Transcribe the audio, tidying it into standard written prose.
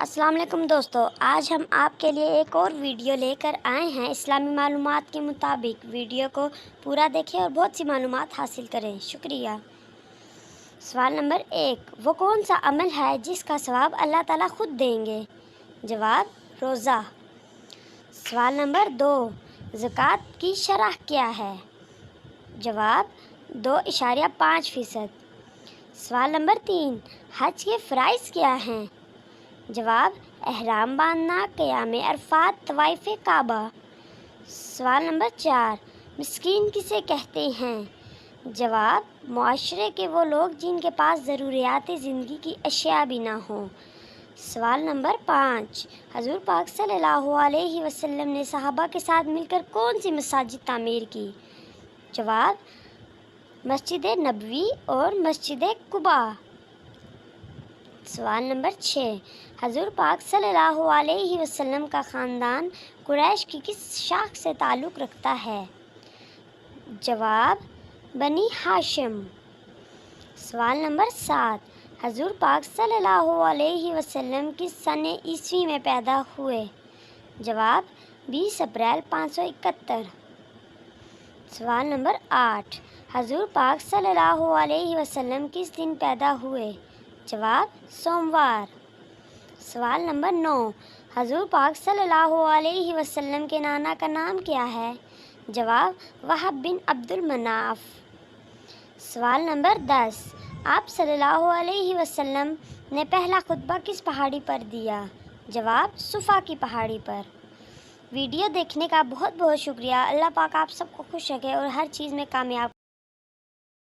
السلام علیکم دوستو، آج ہم آپ کے لیے ایک اور ویڈیو لے کر آئے ہیں۔ اسلامی معلومات کے مطابق ویڈیو کو پورا دیکھیں اور بہت سی معلومات حاصل کریں۔ شکریہ۔ سوال نمبر 1، وہ کون سا عمل ہے جس کا ثواب اللہ تعالیٰ خود دیں گے؟ جواب، روزہ۔ سوال نمبر 2، زکوٰۃ کی شرح کیا ہے؟ جواب، 2.5%۔ سوال نمبر 3، حج کے فرائض کیا ہیں؟ جواب، احرام باندھنا، قیام عرفات، طواف کعبہ۔ سوال نمبر 4، مسکین کسے کہتے ہیں؟ جواب، معاشرے کے وہ لوگ جن کے پاس ضروریات زندگی کی اشیاء بھی نہ ہوں۔ سوال نمبر 5، حضور پاک صلی اللہ علیہ وسلم نے صحابہ کے ساتھ مل کر کون سی مساجد تعمیر کی؟ جواب، مسجد نبوی اور مسجد قباء۔ سوال نمبر 6، حضور پاک صلی اللہ علیہ وسلم کا خاندان قریش کی کس شاخ سے تعلق رکھتا ہے؟ جواب، بنی ہاشم۔ سوال نمبر 7، حضور پاک صلی اللہ علیہ وسلم کس سن عیسوی میں پیدا ہوئے؟ جواب، 20 اپریل 571۔ سوال نمبر 8، حضور پاک صلی اللہ علیہ وسلم کس دن پیدا ہوئے؟ جواب، سوموار۔ سوال نمبر 9، حضور پاک صلی اللہ علیہ وسلم کے نانا کا نام کیا ہے؟ جواب، وہب بن عبد المناف۔ سوال نمبر 10، آپ صلی اللہ علیہ وسلم نے پہلا خطبہ کس پہاڑی پر دیا؟ جواب، صفا کی پہاڑی پر۔ ویڈیو دیکھنے کا بہت بہت شکریہ۔ اللہ پاک آپ سب کو خوش رکھے اور ہر چیز میں کامیاب